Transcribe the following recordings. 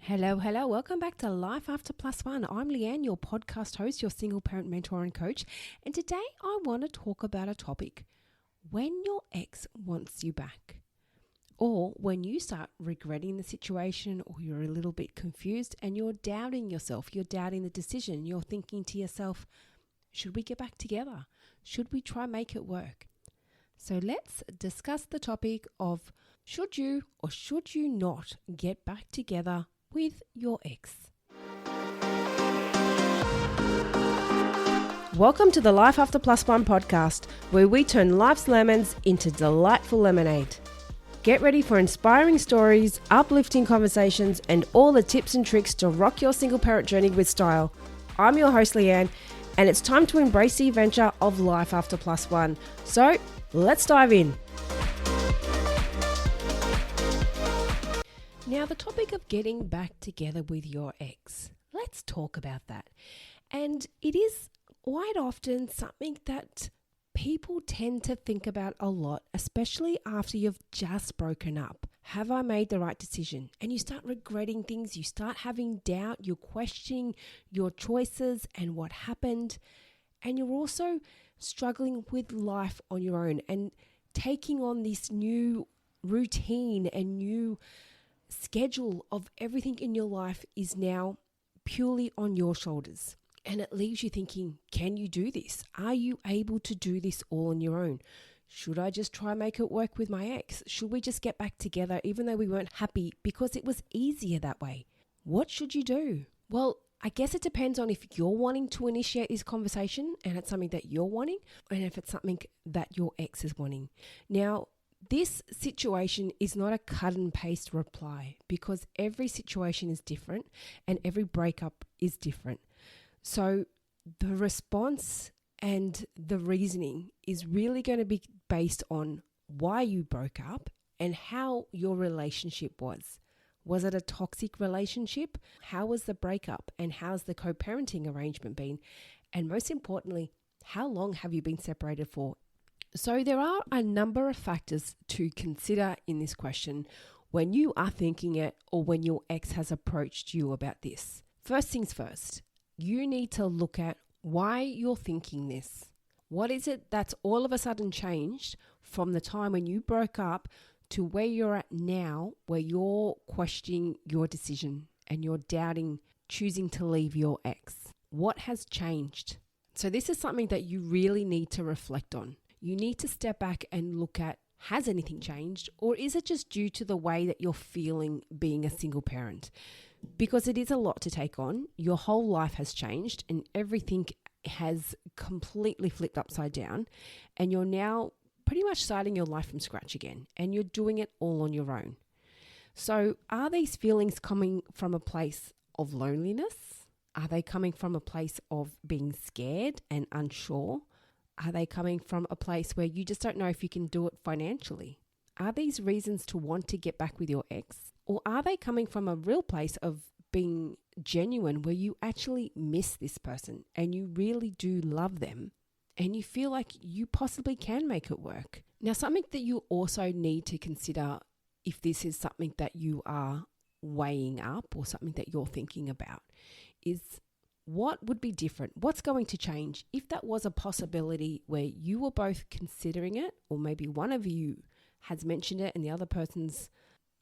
Hello. Welcome back to Life After Plus One. I'm Leanne, your podcast host, your single parent mentor and coach. And today I want to talk about a topic: when your ex wants you back, or when you start regretting the situation, or you're a little bit confused and you're doubting yourself, you're doubting the decision, you're thinking to yourself, should we get back together? Should we try make it work? So let's discuss the topic of should you or should you not get back together with your ex. Welcome to the Life After Plus One podcast, where we turn life's lemons into delightful lemonade. Get ready for inspiring stories, uplifting conversations, and all the tips and tricks to rock your single parent journey with style. I'm your host, Leanne, and it's time to embrace the adventure of Life After Plus One. So let's dive in. Now, the topic of getting back together with your ex. Let's talk about that. And it is quite often something that people tend to think about a lot, especially after you've just broken up. Have I made the right decision? And you start regretting things, you start having doubt, you're questioning your choices and what happened. And you're also struggling with life on your own and taking on this new routine and new schedule of everything in your life is now purely on your shoulders. And it leaves you thinking, can you do this? Are you able to do this all on your own? Should I just try and make it work with my ex? Should we just get back together even though we weren't happy because it was easier that way? What should you do? Well, I guess it depends on if you're wanting to initiate this conversation and it's something that you're wanting, and if it's something that your ex is wanting. Now, this situation is not a cut and paste reply because every situation is different and every breakup is different. So the response and the reasoning is really going to be based on why you broke up and how your relationship was. Was it a toxic relationship? How was the breakup? And how's the co-parenting arrangement been? And most importantly, how long have you been separated for? So there are a number of factors to consider in this question when you are thinking it or when your ex has approached you about this. First things first, you need to look at why you're thinking this. What is it that's all of a sudden changed from the time when you broke up to where you're at now, where you're questioning your decision and you're doubting choosing to leave your ex? What has changed? So this is something that you really need to reflect on. You need to step back and look at, has anything changed, or is it just due to the way that you're feeling being a single parent? Because it is a lot to take on. Your whole life has changed and everything has completely flipped upside down, and you're now pretty much starting your life from scratch again, and you're doing it all on your own. So are these feelings coming from a place of loneliness? Are they coming from a place of being scared and unsure? Are they coming from a place where you just don't know if you can do it financially? Are these reasons to want to get back with your ex? Or are they coming from a real place of being genuine, where you actually miss this person and you really do love them and you feel like you possibly can make it work? Now, something that you also need to consider, if this is something that you are weighing up or something that you're thinking about, is what would be different? What's going to change if that was a possibility where you were both considering it, or maybe one of you has mentioned it and the other person's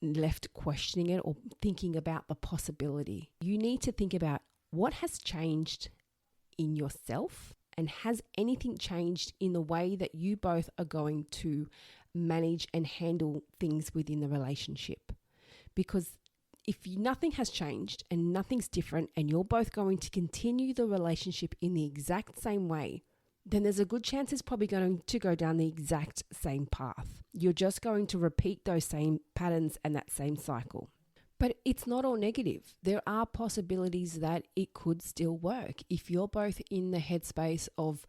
left questioning it or thinking about the possibility? You need to think about what has changed in yourself, and has anything changed in the way that you both are going to manage and handle things within the relationship? Because if nothing has changed and nothing's different and you're both going to continue the relationship in the exact same way, then there's a good chance it's probably going to go down the exact same path. You're just going to repeat those same patterns and that same cycle. But it's not all negative. There are possibilities that it could still work if you're both in the headspace of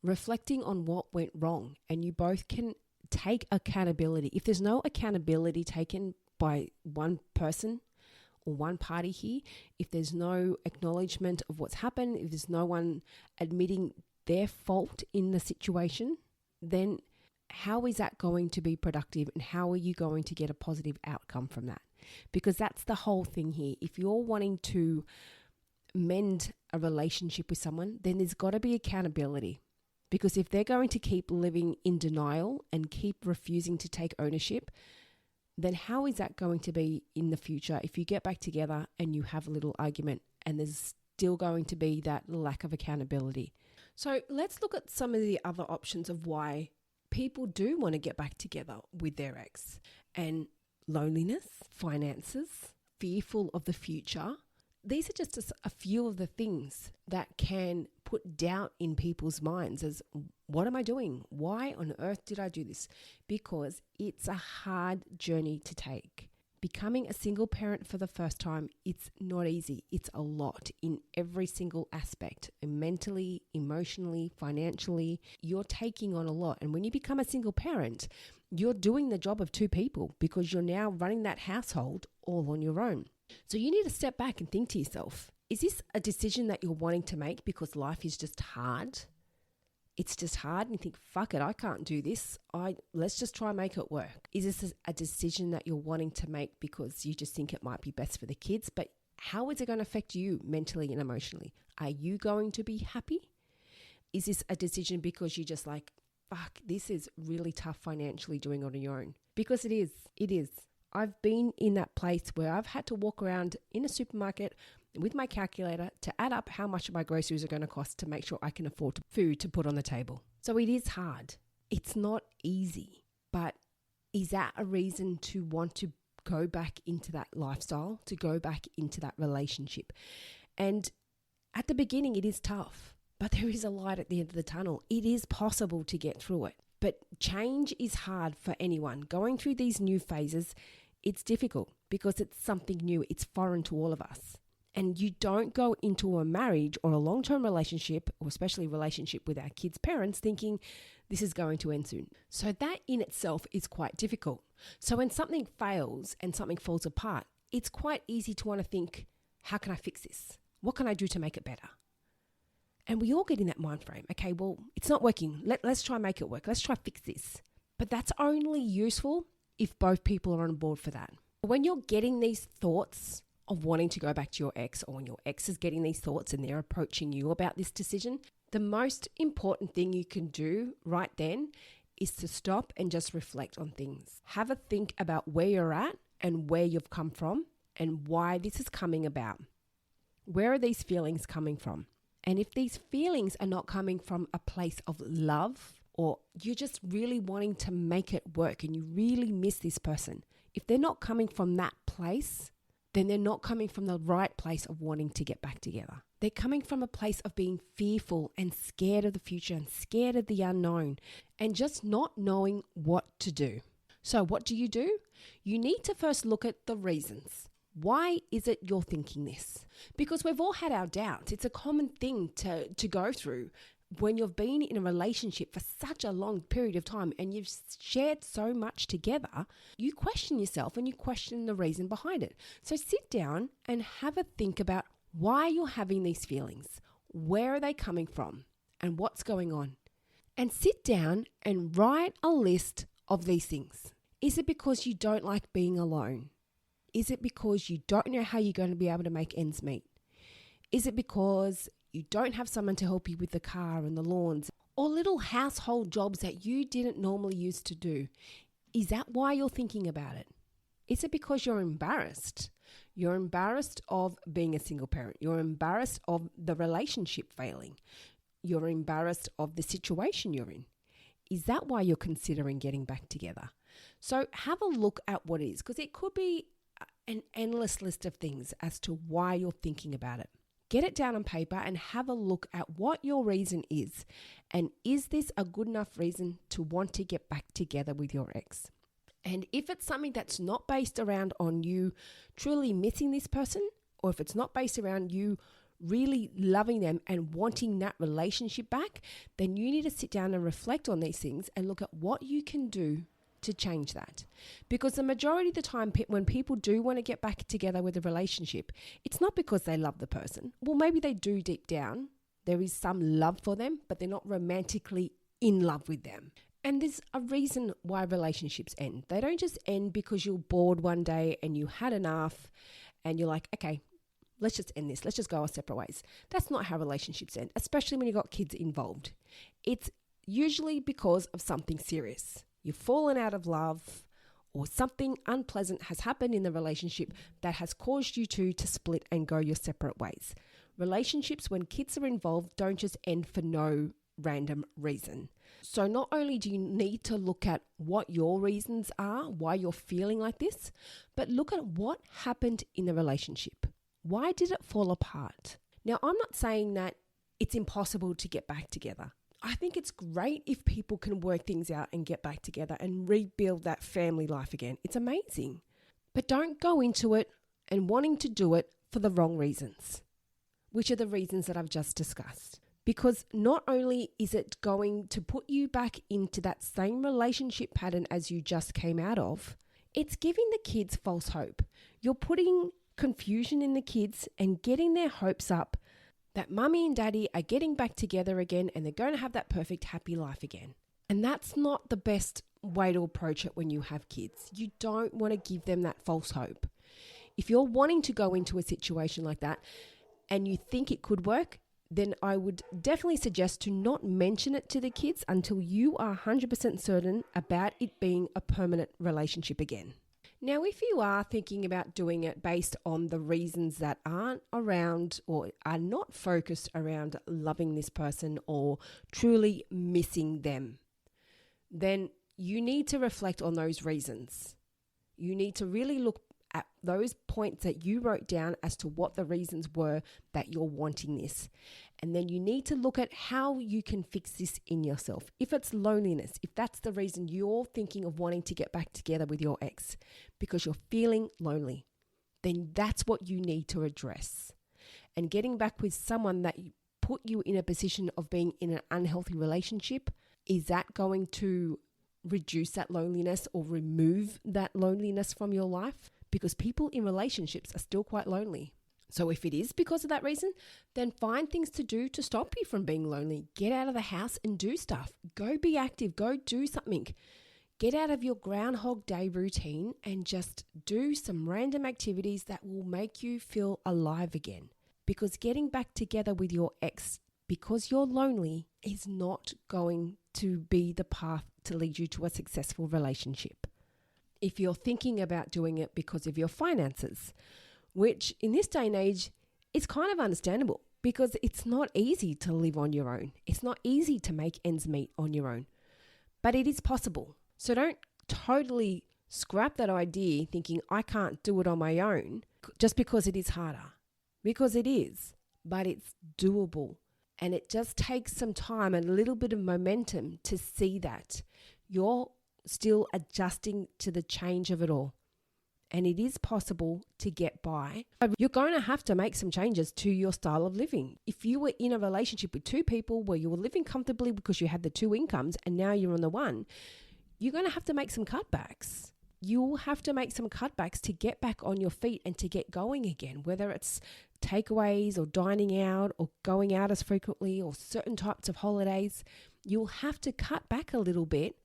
reflecting on what went wrong and you both can take accountability. If there's no accountability taken by one person or one party here, if there's no acknowledgement of what's happened, if there's no one admitting their fault in the situation, then how is that going to be productive, and how are you going to get a positive outcome from that? Because that's the whole thing here. If you're wanting to mend a relationship with someone, then there's got to be accountability. Because if they're going to keep living in denial and keep refusing to take ownership, then how is that going to be in the future if you get back together and you have a little argument and there's still going to be that lack of accountability? So let's look at some of the other options of why people do want to get back together with their ex. And loneliness, finances, fearful of the future. These are just a few of the things that can put doubt in people's minds as, what am I doing? Why on earth did I do this? Because it's a hard journey to take. Becoming a single parent for the first time, it's not easy. It's a lot in every single aspect. Mentally, emotionally, financially, you're taking on a lot. And when you become a single parent, you're doing the job of two people because you're now running that household all on your own. So you need to step back and think to yourself, is this a decision that you're wanting to make because life is just hard? It's just hard and you think, fuck it, I can't do this. Let's just try and make it work. Is this a decision that you're wanting to make because you just think it might be best for the kids? But how is it going to affect you mentally and emotionally? Are you going to be happy? Is this a decision because you're just like, fuck, this is really tough financially doing it on your own? Because it is. I've been in that place where I've had to walk around in a supermarket with my calculator to add up how much my groceries are going to cost to make sure I can afford food to put on the table. So it is hard. It's not easy. But is that a reason to want to go back into that lifestyle, to go back into that relationship? And at the beginning, it is tough, but there is a light at the end of the tunnel. It is possible to get through it. But change is hard for anyone. Going through these new phases, it's difficult because it's something new. It's foreign to all of us. And you don't go into a marriage or a long-term relationship, or especially relationship with our kids' parents, thinking this is going to end soon. So that in itself is quite difficult. So when something fails and something falls apart, it's quite easy to want to think, how can I fix this? What can I do to make it better? And we all get in that mind frame. Okay, well, it's not working. Let's try and make it work. Let's try and fix this. But that's only useful if both people are on board for that. When you're getting these thoughts of wanting to go back to your ex, or when your ex is getting these thoughts and they're approaching you about this decision, the most important thing you can do right then is to stop and just reflect on things. Have a think about where you're at and where you've come from and why this is coming about. Where are these feelings coming from? And if these feelings are not coming from a place of love, or you're just really wanting to make it work and you really miss this person, if they're not coming from that place, then they're not coming from the right place of wanting to get back together. They're coming from a place of being fearful and scared of the future and scared of the unknown and just not knowing what to do. So what do? You need to first look at the reasons. Why is it you're thinking this? Because we've all had our doubts. It's a common thing to go through when you've been in a relationship for such a long period of time and you've shared so much together. You question yourself and you question the reason behind it. So sit down and have a think about why you're having these feelings. Where are they coming from? And what's going on? And sit down and write a list of these things. Is it because you don't like being alone? Is it because you don't know how you're going to be able to make ends meet? Is it because you don't have someone to help you with the car and the lawns, or little household jobs that you didn't normally used to do? Is that why you're thinking about it? Is it because you're embarrassed? You're embarrassed of being a single parent. You're embarrassed of the relationship failing. You're embarrassed of the situation you're in. Is that why you're considering getting back together? So have a look at what it is, because it could be an endless list of things as to why you're thinking about it. Get it down on paper and have a look at what your reason is. And is this a good enough reason to want to get back together with your ex? And if it's something that's not based around on you truly missing this person, or if it's not based around you really loving them and wanting that relationship back, then you need to sit down and reflect on these things and look at what you can do to change that. Because the majority of the time when people do want to get back together with a relationship, it's not because they love the person. Well, maybe they do deep down. There is some love for them, but they're not romantically in love with them. And there's a reason why relationships end. They don't just end because you're bored one day and you had enough and you're like, okay, let's just end this. Let's just go our separate ways. That's not how relationships end, especially when you've got kids involved. It's usually because of something serious. You've fallen out of love or something unpleasant has happened in the relationship that has caused you two to split and go your separate ways. Relationships, when kids are involved, don't just end for no random reason. So not only do you need to look at what your reasons are, why you're feeling like this, but look at what happened in the relationship. Why did it fall apart? Now, I'm not saying that it's impossible to get back together. I think it's great if people can work things out and get back together and rebuild that family life again. It's amazing. But don't go into it and wanting to do it for the wrong reasons, which are the reasons that I've just discussed. Because not only is it going to put you back into that same relationship pattern as you just came out of, it's giving the kids false hope. You're putting confusion in the kids and getting their hopes up that mummy and daddy are getting back together again and they're going to have that perfect happy life again. And that's not the best way to approach it when you have kids. You don't want to give them that false hope. If you're wanting to go into a situation like that and you think it could work, then I would definitely suggest to not mention it to the kids until you are 100% certain about it being a permanent relationship again. Now, if you are thinking about doing it based on the reasons that aren't around or are not focused around loving this person or truly missing them, then you need to reflect on those reasons. You need to really look at those points that you wrote down as to what the reasons were that you're wanting this. And then you need to look at how you can fix this in yourself. If it's loneliness, if that's the reason you're thinking of wanting to get back together with your ex because you're feeling lonely, then that's what you need to address. And getting back with someone that put you in a position of being in an unhealthy relationship, is that going to reduce that loneliness or remove that loneliness from your life? Because people in relationships are still quite lonely. So if it is because of that reason, then find things to do to stop you from being lonely. Get out of the house and do stuff. Go be active. Go do something. Get out of your Groundhog Day routine and just do some random activities that will make you feel alive again. Because getting back together with your ex because you're lonely is not going to be the path to lead you to a successful relationship. If you're thinking about doing it because of your finances, which in this day and age is kind of understandable because it's not easy to live on your own. It's not easy to make ends meet on your own, but it is possible. So don't totally scrap that idea thinking I can't do it on my own just because it is harder, because it is, but it's doable. And it just takes some time and a little bit of momentum to see that you're still adjusting to the change of it all. And it is possible to get by. You're going to have to make some changes to your style of living. If you were in a relationship with two people where you were living comfortably because you had the two incomes and now you're on the one, you're going to have to make some cutbacks. You'll have to make some cutbacks to get back on your feet and to get going again, whether it's takeaways or dining out or going out as frequently or certain types of holidays. You'll have to cut back a little bit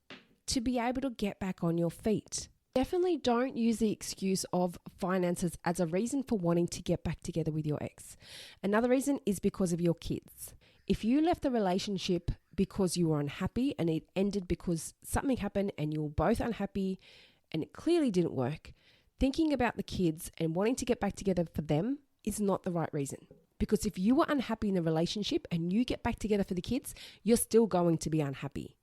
to be able to get back on your feet. Definitely don't use the excuse of finances as a reason for wanting to get back together with your ex. Another reason is because of your kids. If you left the relationship because you were unhappy and it ended because something happened and you were both unhappy and it clearly didn't work, thinking about the kids and wanting to get back together for them is not the right reason. Because if you were unhappy in the relationship and you get back together for the kids, you're still going to be unhappy.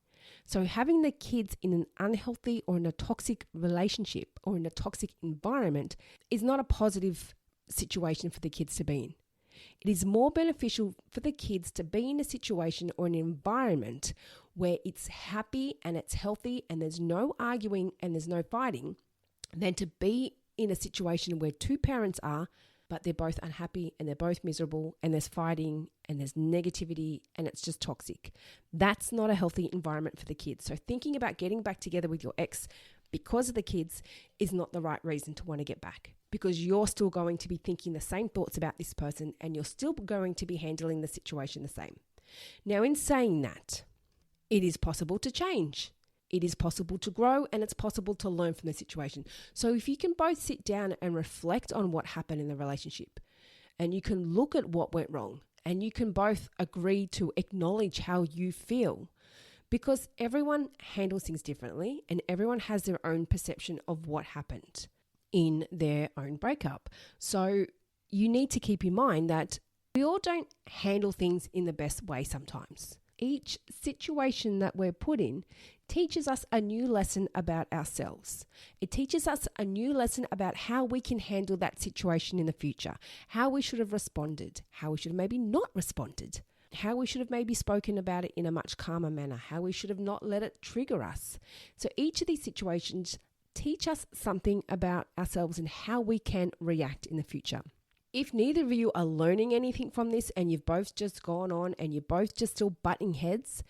So having the kids in an unhealthy or in a toxic relationship or in a toxic environment is not a positive situation for the kids to be in. It is more beneficial for the kids to be in a situation or an environment where it's happy and it's healthy and there's no arguing and there's no fighting than to be in a situation where two parents are, but they're both unhappy and they're both miserable and there's fighting and there's negativity and it's just toxic. That's not a healthy environment for the kids. So thinking about getting back together with your ex because of the kids is not the right reason to want to get back, because you're still going to be thinking the same thoughts about this person and you're still going to be handling the situation the same. Now, in saying that, it is possible to change. It is possible to grow and it's possible to learn from the situation. So if you can both sit down and reflect on what happened in the relationship, and you can look at what went wrong, and you can both agree to acknowledge how you feel, because everyone handles things differently and everyone has their own perception of what happened in their own breakup. So you need to keep in mind that we all don't handle things in the best way sometimes. Each situation that we're put in teaches us a new lesson about ourselves. It teaches us a new lesson about how we can handle that situation in the future, how we should have responded, how we should have maybe not responded, how we should have maybe spoken about it in a much calmer manner, how we should have not let it trigger us. So each of these situations teach us something about ourselves and how we can react in the future. If neither of you are learning anything from this and you've both just gone on and you're both just still butting heads,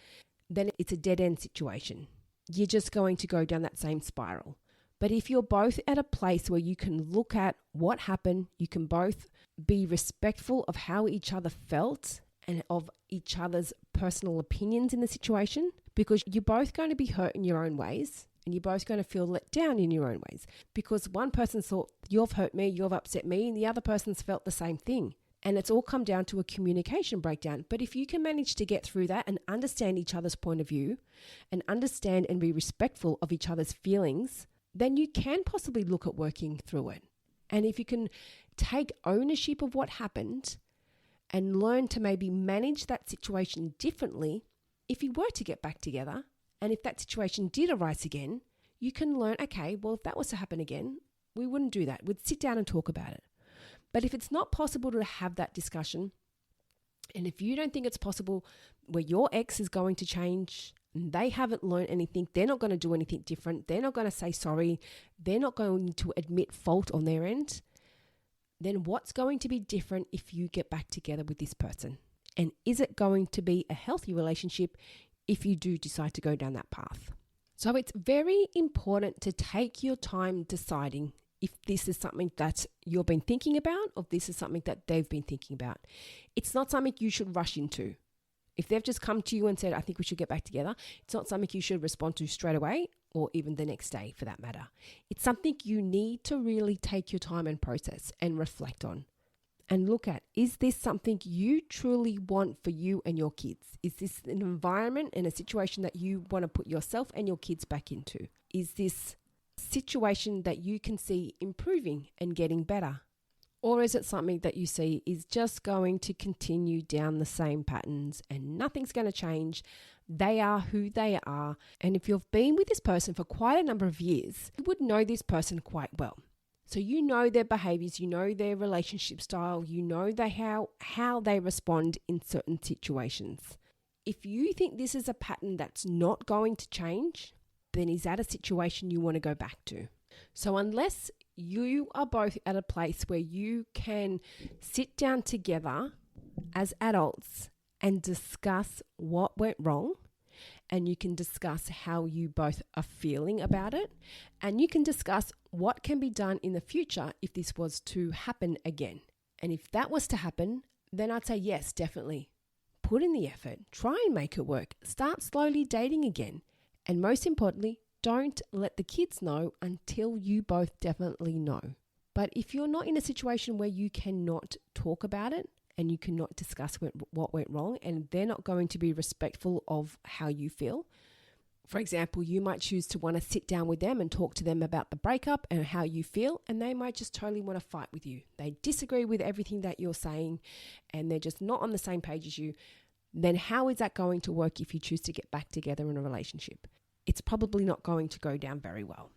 then it's a dead-end situation. You're just going to go down that same spiral. But if you're both at a place where you can look at what happened, you can both be respectful of how each other felt and of each other's personal opinions in the situation, because you're both going to be hurt in your own ways. And you're both going to feel let down in your own ways because one person thought, you've hurt me, you've upset me, and the other person's felt the same thing. And it's all come down to a communication breakdown. But if you can manage to get through that and understand each other's point of view and understand and be respectful of each other's feelings, then you can possibly look at working through it. And if you can take ownership of what happened and learn to maybe manage that situation differently, if you were to get back together, and if that situation did arise again, you can learn, okay, well, if that was to happen again, we wouldn't do that. We'd sit down and talk about it. But if it's not possible to have that discussion, and if you don't think it's possible where your ex is going to change, and they haven't learned anything, they're not going to do anything different, they're not going to say sorry, they're not going to admit fault on their end, then what's going to be different if you get back together with this person? And is it going to be a healthy relationship if you do decide to go down that path? So it's very important to take your time deciding if this is something that you've been thinking about or if this is something that they've been thinking about. It's not something you should rush into. If they've just come to you and said, I think we should get back together, it's not something you should respond to straight away or even the next day for that matter. It's something you need to really take your time and process and reflect on. And look at, is this something you truly want for you and your kids? Is this an environment and a situation that you want to put yourself and your kids back into? Is this situation that you can see improving and getting better? Or is it something that you see is just going to continue down the same patterns and nothing's going to change? They are who they are. And if you've been with this person for quite a number of years, you would know this person quite well. So you know their behaviors, you know their relationship style, you know how they respond in certain situations. If you think this is a pattern that's not going to change, then is that a situation you want to go back to? So unless you are both at a place where you can sit down together as adults and discuss what went wrong, and you can discuss how you both are feeling about it, and you can discuss what can be done in the future if this was to happen again. And if that was to happen, then I'd say yes, definitely. Put in the effort, try and make it work, start slowly dating again. And most importantly, don't let the kids know until you both definitely know. But if you're not in a situation where you cannot talk about it, and you cannot discuss what went wrong, and they're not going to be respectful of how you feel. For example, you might choose to want to sit down with them and talk to them about the breakup and how you feel, and they might just totally want to fight with you. They disagree with everything that you're saying, and they're just not on the same page as you. Then how is that going to work if you choose to get back together in a relationship? It's probably not going to go down very well.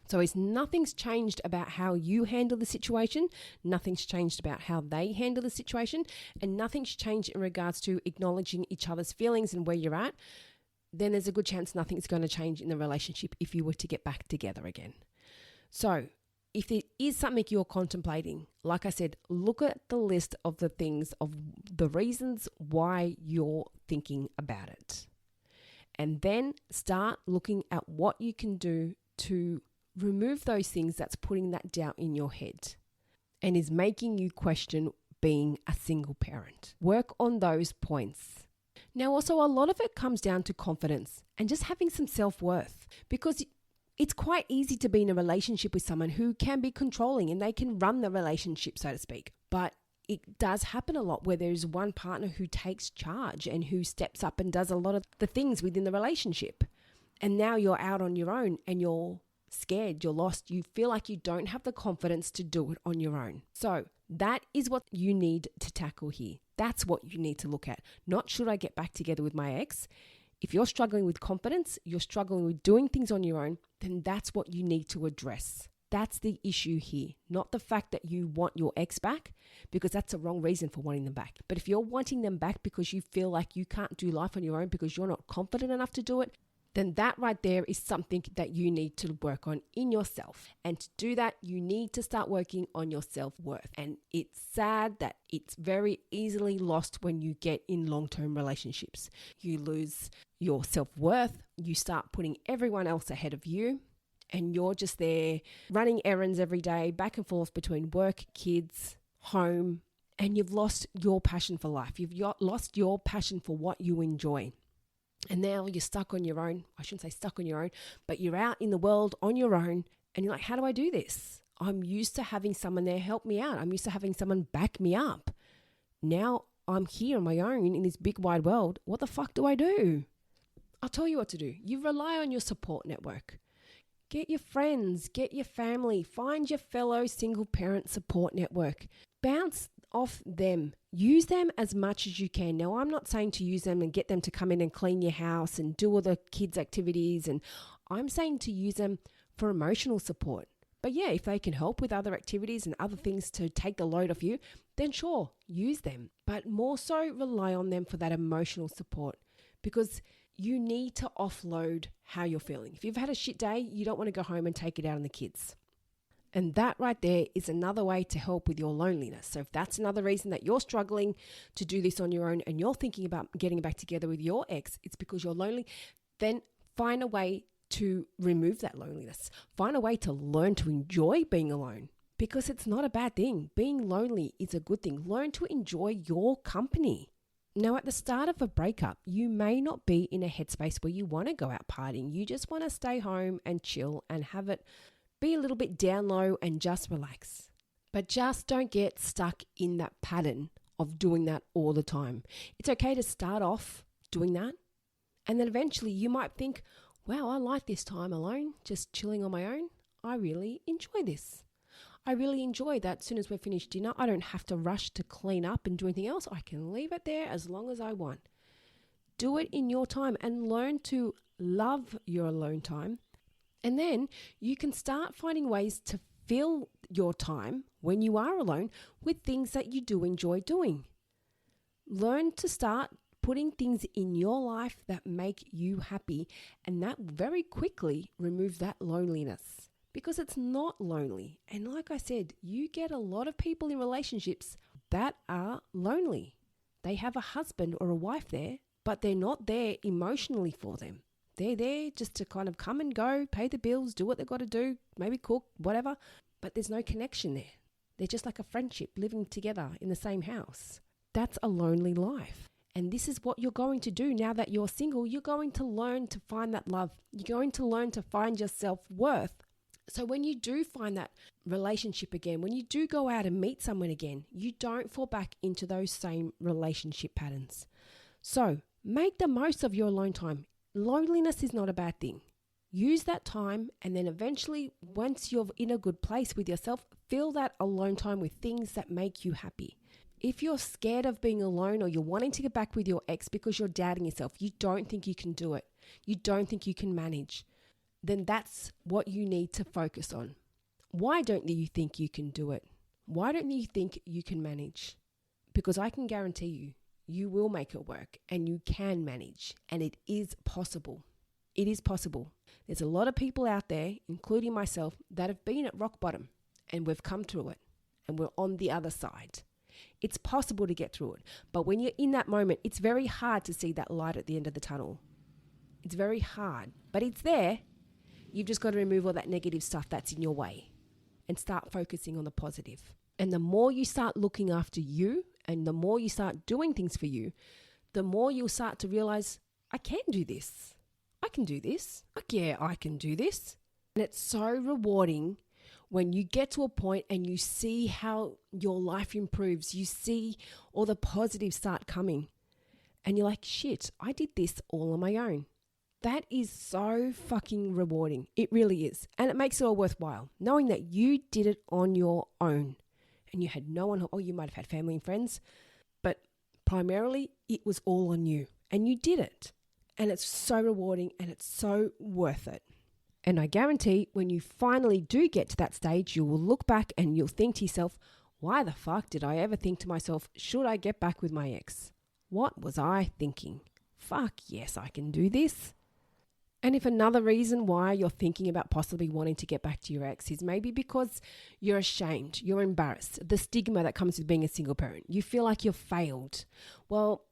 So nothing's changed about how you handle the situation, nothing's changed about how they handle the situation, and nothing's changed in regards to acknowledging each other's feelings and where you're at, then there's a good chance nothing's going to change in the relationship if you were to get back together again. So if it is something you're contemplating, like I said, look at the list of the things, of the reasons why you're thinking about it. And then start looking at what you can do to remove those things that's putting that doubt in your head and is making you question being a single parent. Work on those points. Now, also, a lot of it comes down to confidence and just having some self-worth, because it's quite easy to be in a relationship with someone who can be controlling and they can run the relationship, so to speak. But it does happen a lot where there's one partner who takes charge and who steps up and does a lot of the things within the relationship. And now you're out on your own and you're scared, you're lost, you feel like you don't have the confidence to do it on your own. So that is what you need to tackle here. That's what you need to look at. Not should I get back together with my ex? If you're struggling with confidence, you're struggling with doing things on your own, then that's what you need to address. That's the issue here, not the fact that you want your ex back, because that's the wrong reason for wanting them back. But if you're wanting them back because you feel like you can't do life on your own because you're not confident enough to do it, then that right there is something that you need to work on in yourself. And to do that, you need to start working on your self-worth. And it's sad that it's very easily lost when you get in long-term relationships. You lose your self-worth, you start putting everyone else ahead of you, and you're just there running errands every day, back and forth between work, kids, home, and you've lost your passion for life. You've lost your passion for what you enjoy. And now you're stuck on your own. I shouldn't say stuck on your own, but you're out in the world on your own and you're like, how do I do this? I'm used to having someone there help me out. I'm used to having someone back me up. Now I'm here on my own in this big wide world. What the fuck do I do? I'll tell you what to do. You rely on your support network. Get your friends, get your family, find your fellow single parent support network. Bounce off them. Use them as much as you can. Now, I'm not saying to use them and get them to come in and clean your house and do all the kids' activities. And I'm saying to use them for emotional support. But yeah, if they can help with other activities and other things to take the load off you, then sure, use them. But more so rely on them for that emotional support, because you need to offload how you're feeling. If you've had a shit day, you don't want to go home and take it out on the kids. And that right there is another way to help with your loneliness. So if that's another reason that you're struggling to do this on your own and you're thinking about getting back together with your ex, it's because you're lonely, then find a way to remove that loneliness. Find a way to learn to enjoy being alone, because it's not a bad thing. Being lonely is a good thing. Learn to enjoy your company. Now, at the start of a breakup, you may not be in a headspace where you want to go out partying. You just want to stay home and chill and have it be a little bit down low and just relax. But just don't get stuck in that pattern of doing that all the time. It's okay to start off doing that. And then eventually you might think, wow, I like this time alone, just chilling on my own. I really enjoy this. I really enjoy that as soon as we're finished dinner, I don't have to rush to clean up and do anything else. I can leave it there as long as I want. Do it in your time and learn to love your alone time. And then you can start finding ways to fill your time when you are alone with things that you do enjoy doing. Learn to start putting things in your life that make you happy, and that very quickly remove that loneliness, because it's not lonely. And like I said, you get a lot of people in relationships that are lonely. They have a husband or a wife there, but they're not there emotionally for them. They're there just to kind of come and go, pay the bills, do what they've got to do, maybe cook, whatever. But there's no connection there. They're just like a friendship living together in the same house. That's a lonely life. And this is what you're going to do now that you're single. You're going to learn to find that love. You're going to learn to find your self-worth. So when you do find that relationship again, when you do go out and meet someone again, you don't fall back into those same relationship patterns. So make the most of your alone time. Loneliness is not a bad thing. Use that time, and then eventually, once you're in a good place with yourself, fill that alone time with things that make you happy. If you're scared of being alone, or you're wanting to get back with your ex because you're doubting yourself, you don't think you can do it, you don't think you can manage, then that's what you need to focus on. Why don't you think you can do it? Why don't you think you can manage? Because I can guarantee you, you will make it work, and you can manage, and it is possible. It is possible. There's a lot of people out there, including myself, that have been at rock bottom, and we've come through it, and we're on the other side. It's possible to get through it, but when you're in that moment, it's very hard to see that light at the end of the tunnel. It's very hard, but it's there. You've just got to remove all that negative stuff that's in your way and start focusing on the positive. And the more you start looking after you, and the more you start doing things for you, the more you'll start to realize, I can do this. I can do this. Yeah, I can do this. And it's so rewarding when you get to a point and you see how your life improves. You see all the positives start coming. And you're like, shit, I did this all on my own. That is so fucking rewarding. It really is. And it makes it all worthwhile. Knowing that you did it on your own and you had no one, or you might have had family and friends, but primarily it was all on you and you did it. And it's so rewarding and it's so worth it. And I guarantee when you finally do get to that stage, you will look back and you'll think to yourself, why the fuck did I ever think to myself, should I get back with my ex? What was I thinking? Fuck yes, I can do this. And if another reason why you're thinking about possibly wanting to get back to your ex is maybe because you're ashamed, you're embarrassed, the stigma that comes with being a single parent, you feel like you've failed. Well,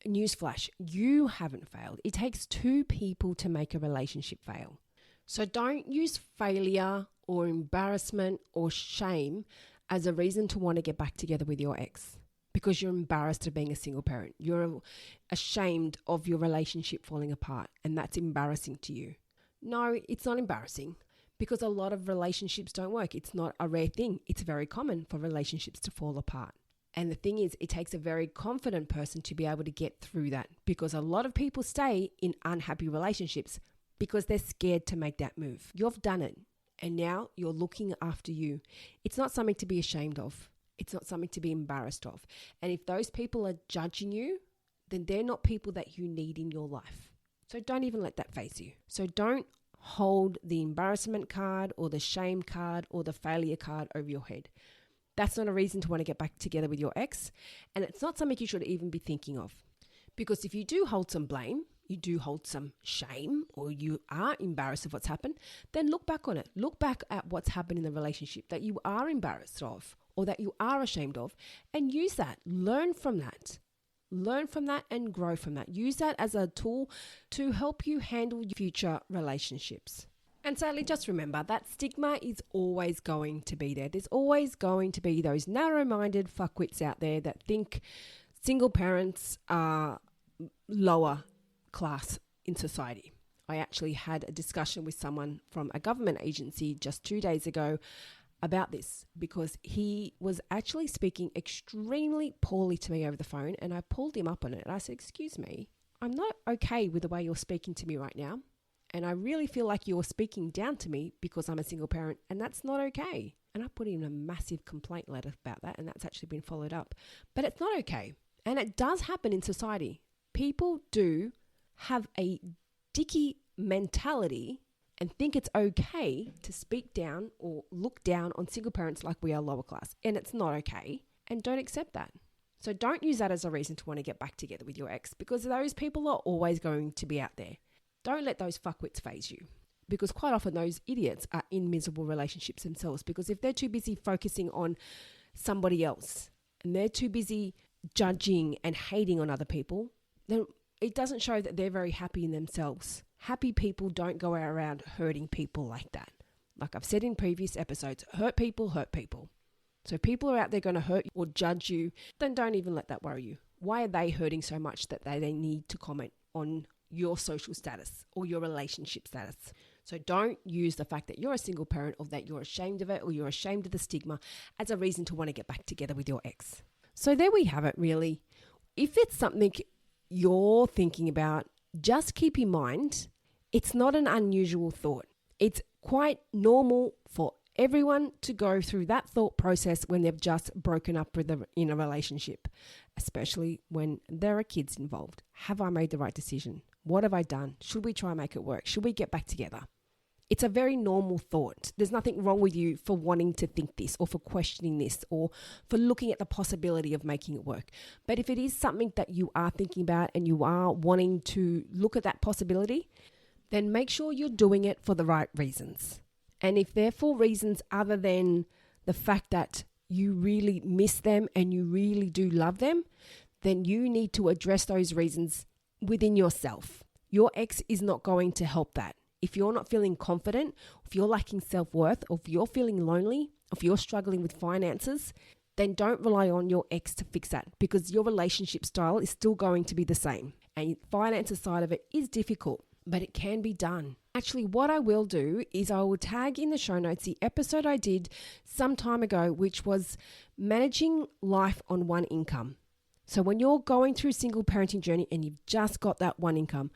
newsflash, you haven't failed. It takes two people to make a relationship fail. So don't use failure or embarrassment or shame as a reason to want to get back together with your ex because you're embarrassed of being a single parent. You're ashamed of your relationship falling apart and that's embarrassing to you. No, it's not embarrassing because a lot of relationships don't work. It's not a rare thing. It's very common for relationships to fall apart. And the thing is, it takes a very confident person to be able to get through that because a lot of people stay in unhappy relationships because they're scared to make that move. You've done it and now you're looking after you. It's not something to be ashamed of. It's not something to be embarrassed of. And if those people are judging you, then they're not people that you need in your life. So don't even let that faze you. So don't hold the embarrassment card or the shame card or the failure card over your head. That's not a reason to want to get back together with your ex. And it's not something you should even be thinking of. Because if you do hold some blame, you do hold some shame, or you are embarrassed of what's happened, then look back on it. Look back at what's happened in the relationship that you are embarrassed of or that you are ashamed of and use that. Learn from that. Learn from that and grow from that. Use that as a tool to help you handle future relationships. And sadly, just remember that stigma is always going to be there. There's always going to be those narrow-minded fuckwits out there that think single parents are lower class in society. I actually had a discussion with someone from a government agency just 2 days ago about this because he was actually speaking extremely poorly to me over the phone and I pulled him up on it and I said, excuse me, I'm not okay with the way you're speaking to me right now. And I really feel like you're speaking down to me because I'm a single parent and that's not okay. And I put in a massive complaint letter about that and that's actually been followed up. But it's not okay. And it does happen in society. People do have a dicky mentality and think it's okay to speak down or look down on single parents like we are lower class. And it's not okay. And don't accept that. So don't use that as a reason to want to get back together with your ex because those people are always going to be out there. Don't let those fuckwits faze you because quite often those idiots are in miserable relationships themselves because if they're too busy focusing on somebody else and they're too busy judging and hating on other people, then it doesn't show that they're very happy in themselves. Happy people don't go around hurting people like that. Like I've said in previous episodes, hurt people hurt people. So if people are out there going to hurt you or judge you, then don't even let that worry you. Why are they hurting so much that they need to comment on your social status or your relationship status? So don't use the fact that you're a single parent or that you're ashamed of it or you're ashamed of the stigma as a reason to want to get back together with your ex. So there we have it really. If it's something you're thinking about, just keep in mind, it's not an unusual thought. It's quite normal for everyone to go through that thought process when they've just broken up in a relationship, especially when there are kids involved. Have I made the right decision? What have I done? Should we try and make it work? Should we get back together? It's a very normal thought. There's nothing wrong with you for wanting to think this or for questioning this or for looking at the possibility of making it work. But if it is something that you are thinking about and you are wanting to look at that possibility, then make sure you're doing it for the right reasons. And if they're for reasons other than the fact that you really miss them and you really do love them, then you need to address those reasons within yourself. Your ex is not going to help that. If you're not feeling confident, if you're lacking self-worth, or if you're feeling lonely, if you're struggling with finances, then don't rely on your ex to fix that, because your relationship style is still going to be the same. And the finances side of it is difficult, but it can be done. Actually, what I will do is I will tag in the show notes the episode I did some time ago, which was managing life on one income. So when you're going through single parenting journey and you've just got that one income,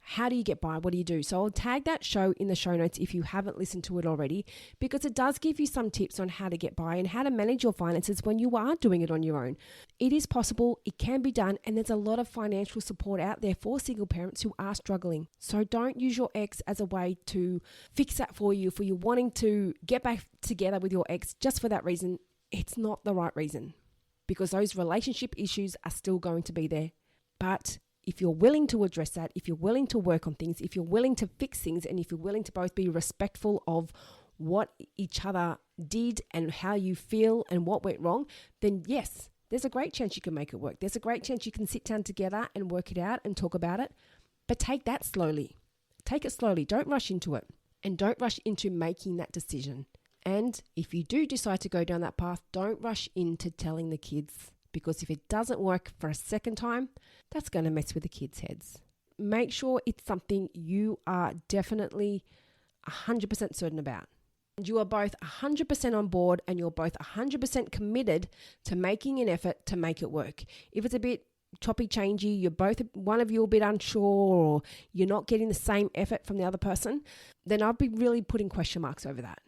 how do you get by? What do you do? So I'll tag that show in the show notes if you haven't listened to it already, because it does give you some tips on how to get by and how to manage your finances when you are doing it on your own. It is possible, it can be done, and there's a lot of financial support out there for single parents who are struggling. So don't use your ex as a way to fix that for you wanting to get back together with your ex just for that reason. It's not the right reason, because those relationship issues are still going to be there. But if you're willing to address that, if you're willing to work on things, if you're willing to fix things, and if you're willing to both be respectful of what each other did and how you feel and what went wrong, then yes, there's a great chance you can make it work. There's a great chance you can sit down together and work it out and talk about it. But take that slowly. Take it slowly. Don't rush into it. And don't rush into making that decision. And if you do decide to go down that path, don't rush into telling the kids, because if it doesn't work for a second time, that's going to mess with the kids' heads. Make sure it's something you are definitely 100% certain about. And you are both 100% on board, and you're both 100% committed to making an effort to make it work. If it's a bit choppy changey, one of you a bit unsure, or you're not getting the same effort from the other person, then I'd be really putting question marks over that.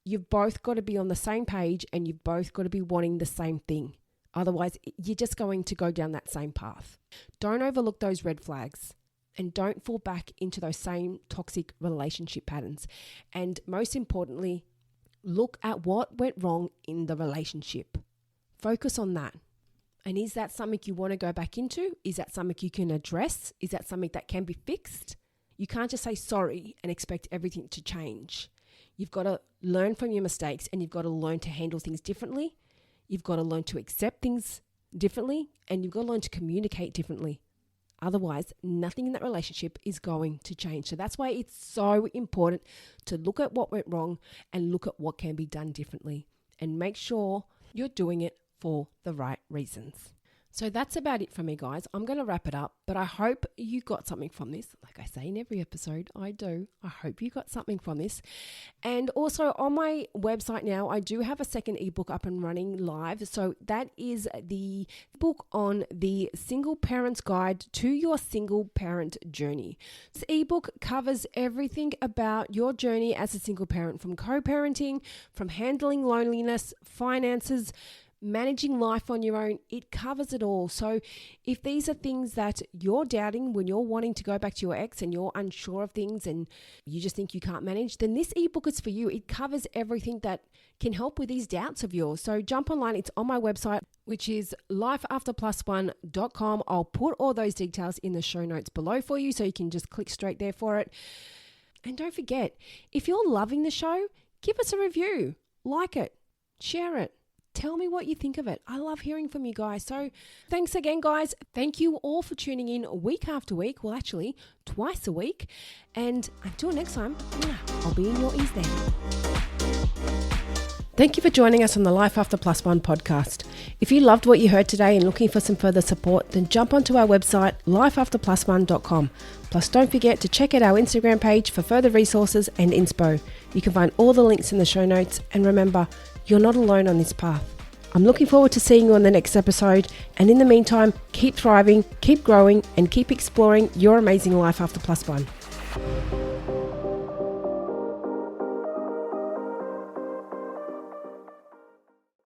You've both got to be on the same page, and you've both got to be wanting the same thing. Otherwise, you're just going to go down that same path. Don't overlook those red flags, and don't fall back into those same toxic relationship patterns. And most importantly, look at what went wrong in the relationship. Focus on that. And is that something you want to go back into? Is that something you can address? Is that something that can be fixed? You can't just say sorry and expect everything to change. You've got to learn from your mistakes, and you've got to learn to handle things differently. You've got to learn to accept things differently, and you've got to learn to communicate differently. Otherwise, nothing in that relationship is going to change. So that's why it's so important to look at what went wrong and look at what can be done differently, and make sure you're doing it for the right reasons. So that's about it for me, guys. I'm going to wrap it up, but I hope you got something from this. Like I say in every episode, I do. I hope you got something from this. And also on my website now, I do have a second ebook up and running live. So that is the book on the Single Parent's Guide to Your Single Parent Journey. This ebook covers everything about your journey as a single parent, from co-parenting, from handling loneliness, finances, managing life on your own. It covers it all. So if these are things that you're doubting when you're wanting to go back to your ex and you're unsure of things and you just think you can't manage, then this ebook is for you. It covers everything that can help with these doubts of yours. So jump online. It's on my website, which is lifeafterplus1.com. I'll put all those details in the show notes below for you, so you can just click straight there for it. And don't forget, if you're loving the show, give us a review, like it, share it. Tell me what you think of it. I love hearing from you guys. So thanks again, guys. Thank you all for tuning in week after week. Well, actually, twice a week. And until next time, I'll be in your ears then. Thank you for joining us on the Life After Plus One podcast. If you loved what you heard today and looking for some further support, then jump onto our website, lifeafterplus1.com. Plus, don't forget to check out our Instagram page for further resources and inspo. You can find all the links in the show notes. And remember, you're not alone on this path. I'm looking forward to seeing you on the next episode. And in the meantime, keep thriving, keep growing, and keep exploring your amazing life after plus one.